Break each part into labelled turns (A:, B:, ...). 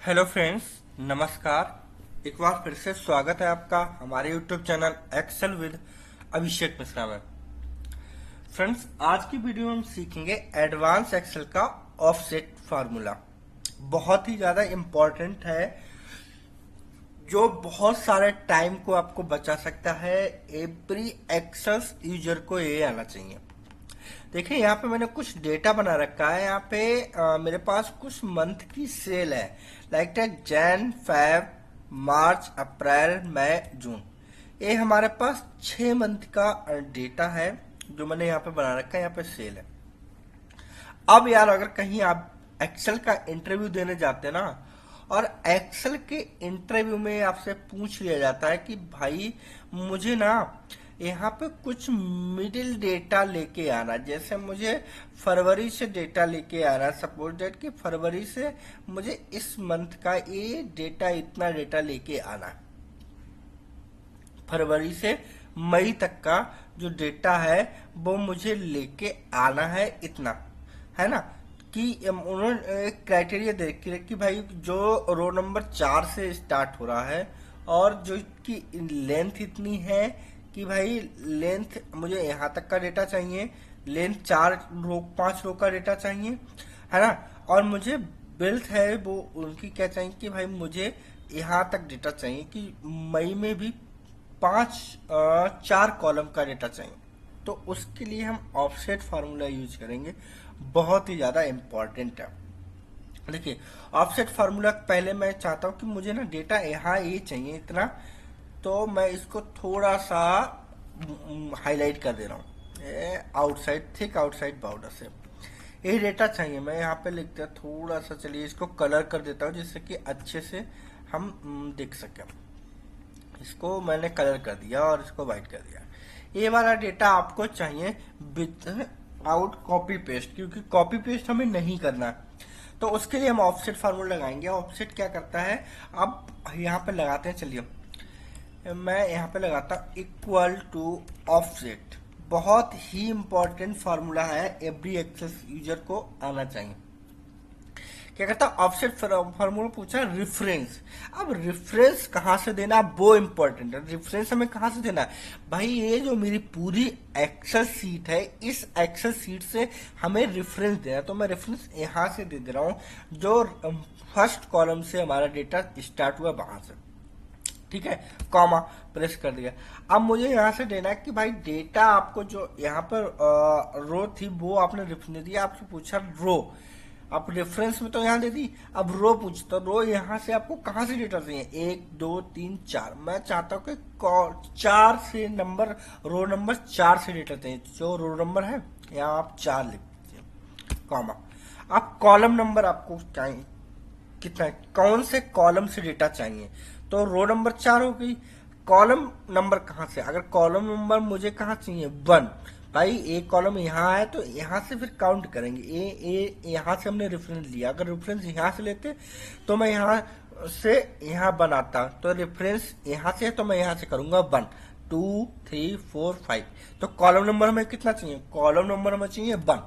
A: Hello friends, नमस्कार। एक बार फिर से स्वागत है आपका हमारे YouTube channel Excel with Abhishek Mishra में। फ्रेंड्स, आज की वीडियो में हम सीखेंगे एडवांस एक्सेल का ऑफसेट फार्मूला। बहुत ही ज़्यादा इम्पोर्टेंट है, जो बहुत सारे टाइम को आपको बचा सकता है। एवरी एक्सेल यूजर को ये आना चाहिए। देखिए, यहाँ पे मैंने कुछ डेटा बना रखा है। यहाँ पे मेरे पास कुछ मंथ की सेल है, लाइक जैन, फेब, मार्च, अप्रैल, मई, जून। ये हमारे पास 6 मंथ का डेटा है जो मैंने यहाँ पे बना रखा है। यहाँ पे सेल है। अब यार, अगर कहीं आप एक्सेल का इंटरव्यू देने जाते हैं ना, और एक्सेल के इंटरव्यू में आपसे पूछ लिया जाता है कि भाई मुझे ना यहाँ पे कुछ मिडिल डेटा लेके आना, जैसे मुझे फरवरी से डेटा लेके आना, सपोज डेट कि फरवरी से मुझे इस मंथ का ये डेटा, इतना डेटा लेके आना, फरवरी से मई तक का जो डेटा है वो मुझे लेके आना है, इतना है ना। कि उन्होंने एक क्राइटेरिया देख के कि भाई जो रो नंबर 4 से स्टार्ट हो रहा है और जो की लेंथ इतनी है कि भाई लेंथ मुझे यहाँ तक का डेटा चाहिए, लेंथ 5 रो का डेटा चाहिए, है ना। और मुझे बिल्थ है वो उनकी क्या चाहिए कि भाई मुझे यहाँ तक डेटा चाहिए कि मई में भी 4 कॉलम का डेटा चाहिए। तो उसके लिए हम ऑफसेट फार्मूला यूज करेंगे, बहुत ही ज़्यादा इम्पॉर्टेंट है। देखिए, ऑफसेट फार्मूला पहले मैं चाहता हूँ कि मुझे ना डेटा यहाँ ये चाहिए इतना, तो मैं इसको थोड़ा सा हाईलाइट कर दे रहा हूँ आउटसाइड, थिक आउटसाइड बॉर्डर से। ये डेटा चाहिए, मैं यहाँ पे लिखता हूँ थोड़ा सा। चलिए इसको कलर कर देता हूँ जिससे कि अच्छे से हम देख सकें। इसको मैंने कलर कर दिया और इसको वाइट कर दिया। ये वाला डेटा आपको चाहिए विद आउट कॉपी पेस्ट, क्योंकि कॉपी पेस्ट हमें नहीं करना। तो उसके लिए हम ऑफसेट फार्मूला लगाएंगे। ऑफसेट क्या करता है, अब यहाँ पे लगाते हैं। चलिए मैं यहाँ पे लगाता हूँ इक्वल टू ऑफसेट। बहुत ही इंपॉर्टेंट फार्मूला है, एवरी एक्सेल यूजर को आना चाहिए। क्या करता है, ऑफसेट फार्मूला पूछा रेफरेंस। अब रेफरेंस कहाँ से देना वो इंपॉर्टेंट है। रेफरेंस हमें कहाँ से देना है भाई, ये जो मेरी पूरी एक्सेल सीट है, इस एक्सेल सीट से हमें रेफरेंस देना है। तो मैं रेफरेंस यहाँ से दे रहा हूँ, जो फर्स्ट कॉलम से हमारा डेटा स्टार्ट हुआ वहां से। ठीक है, कॉमा प्रेस कर दिया। अब मुझे यहाँ से देना है कि भाई डेटा आपको जो यहाँ पर रो थी वो आपने रेफरेंस दिया, आपसे पूछा रो। आप रेफरेंस में तो यहाँ दे दी, अब रो पूछता, रो यहाँ से आपको कहाँ से डेटा चाहिए, 1 2 3 4। मैं चाहता हूँ कि 4 से नंबर, रो नंबर 4 से डेटा चाहिए। जो रो नंबर है यहाँ आप 4 लिख दीजिए, कॉमा। अब कॉलम नंबर आपको चाहिए कितना है, कौन से कॉलम से डेटा चाहिए। तो रो नंबर 4 हो गई। कॉलम नंबर कहाँ से, अगर कॉलम नंबर मुझे कहाँ चाहिए 1, भाई एक कॉलम यहाँ है तो यहाँ से फिर काउंट करेंगे। यहाँ से हमने रेफरेंस लिया, अगर रेफरेंस यहाँ से लेते तो मैं यहाँ से यहाँ बनाता, तो रेफरेंस यहाँ से है तो मैं यहाँ से करूंगा 1 2 3 4 5। तो कॉलम नंबर हमें कितना चाहिए, कॉलम नंबर हमें चाहिए 1।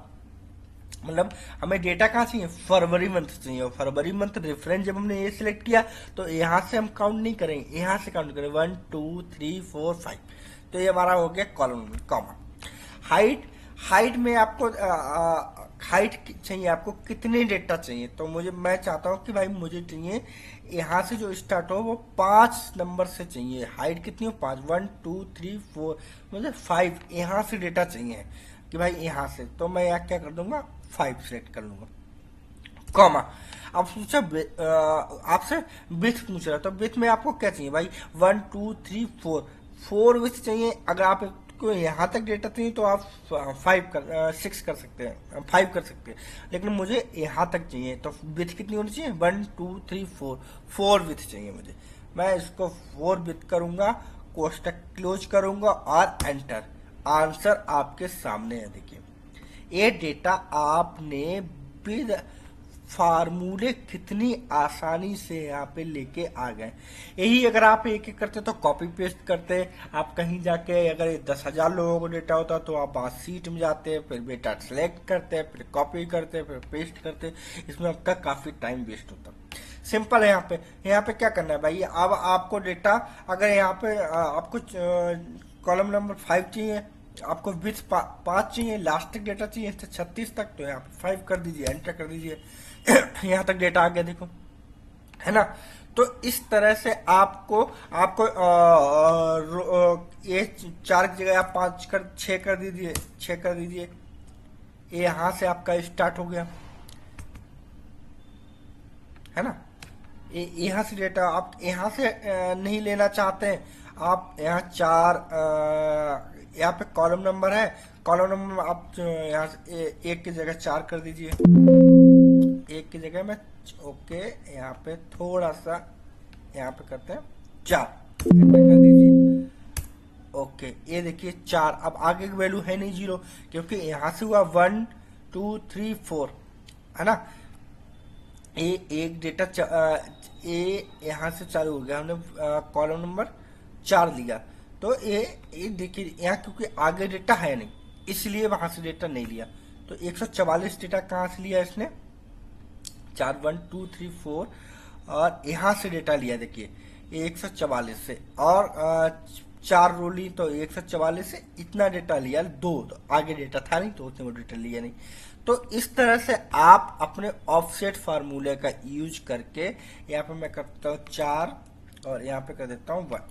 A: मतलब हमें डेटा कहाँ चाहिए, फरवरी मंथ चाहिए। और फरवरी मंथ रेफरेंस जब हमने ये सिलेक्ट किया तो यहाँ से हम काउंट नहीं करेंगे, यहाँ से काउंट करेंगे 1 2 3 4 5। तो ये हमारा हो गया column number, comma. Height, height में आपको हाइट चाहिए, आपको कितने डेटा चाहिए। तो मैं चाहता हूँ कि भाई मुझे चाहिए यहाँ से जो स्टार्ट हो वो 5 नंबर से चाहिए। हाइट कितनी हो, 5, 1 2 3 4, मुझे 5 यहाँ से डेटा चाहिए कि भाई यहाँ से। तो मैं यहाँ क्या कर दूंगा, 5 सेलेक्ट कर लूंगा, कॉमा। अब पूछा आपसे विथ पूछ रहा, तो विथ में आपको क्या चाहिए भाई, 1 2 3 4 विथ चाहिए। अगर आप को यहाँ तक डेटा चाहिए तो आप 6 कर सकते हैं, 5 कर सकते हैं, लेकिन मुझे यहाँ तक चाहिए। तो विथ कितनी होनी चाहिए, 1 2 3 4 विथ चाहिए मुझे। मैं इसको 4 विथ करूंगा, कोष्टक क्लोज करूंगा और एंटर। आंसर आपके सामने है। देखिए, ये डेटा आपने विद फार्मूले कितनी आसानी से यहाँ पे लेके आ गए। यही अगर आप एक एक करते तो कॉपी पेस्ट करते, आप कहीं जाके अगर 10,000 लोगों को डेटा होता तो आप वहाँ सीट में जाते, फिर डेटा सेलेक्ट करते, फिर कॉपी करते, फिर पेस्ट करते, इसमें आपका काफी टाइम वेस्ट होता। सिंपल है। यहाँ पे क्या करना है भाई, अब आपको डेटा अगर यहाँ पे आपको कॉलम नंबर 5 चाहिए, आपको विथ 5 चाहिए, लास्ट तक डेटा चाहिए 36 तक, तो यहाँ पे 5 कर दीजिए, एंटर कर दीजिए। यहाँ तक डेटा आ गया, देखो, है ना। तो इस तरह से आपको आपको ये 4 की जगह आप 6 कर दीजिए, 6 कर दीजिए। ये यहां से आपका स्टार्ट हो गया, है ना। यहाँ से डेटा आप यहाँ से नहीं लेना चाहते हैं, आप यहाँ 4 यहाँ पे कॉलम नंबर है, कॉलम नंबर आप यहाँ से 1 की जगह 4 कर दीजिए, 1 की जगह में, ओके। यहाँ पे थोड़ा सा यहाँ पे करते हैं 4, कर दीजिए, ओके। ये देखिए 4, अब आगे की वैल्यू है नहीं 0, क्योंकि यहाँ से हुआ 1 2 3 4, है ना। ये एक डेटा ये यहाँ से चालू हो गया, हमने कॉलम नंबर 4 लिया, तो ये देखिए यहाँ क्योंकि आगे डेटा है नहीं, इसलिए वहां से डेटा नहीं लिया। तो 144 डेटा कहाँ से लिया इसने, 4 1 2 3 4, और यहाँ से डेटा लिया, देखिए 144 से, और 4 रो ली, तो 144 से इतना डेटा लिया, 2, तो आगे डेटा था नहीं, तो उतने वो डेटा लिया नहीं। तो इस तरह से आप अपने ऑफसेट फार्मूले का यूज करके, यहाँ पे मैं करता हूँ 4 और यहाँ पे कर देता हूँ 1,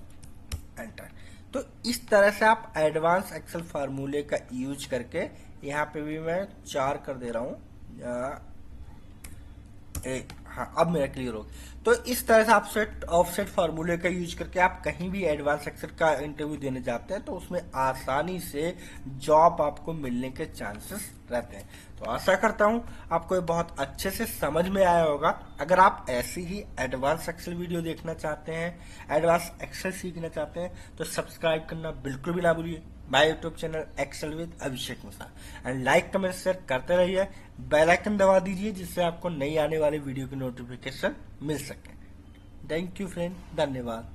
A: एंटर। तो इस तरह से आप एडवांस एक्सेल फार्मूले का यूज करके, यहाँ पे भी मैं 4 कर दे रहा हूँ, हाँ अब मेरा क्लियर हो। तो इस तरह से आप ऑफसेट फार्मूले का यूज करके आप कहीं भी एडवांस एक्सेल का इंटरव्यू देने जाते हैं, तो उसमें आसानी से जॉब आपको मिलने के चांसेस रहते हैं। तो आशा करता हूं आपको ये बहुत अच्छे से समझ में आया होगा। अगर आप ऐसी ही एडवांस एक्सेल वीडियो देखना चाहते हैं, एडवांस एक्सेल सीखना चाहते हैं, तो सब्सक्राइब करना बिल्कुल भी ना भूलिए my YouTube channel Excel with Abhishek Mishra, and like comment share करते रहिए, बेल आइकन दबा दीजिए जिससे आपको नई आने वाले वीडियो की नोटिफिकेशन मिल सके। थैंक यू फ्रेंड, धन्यवाद।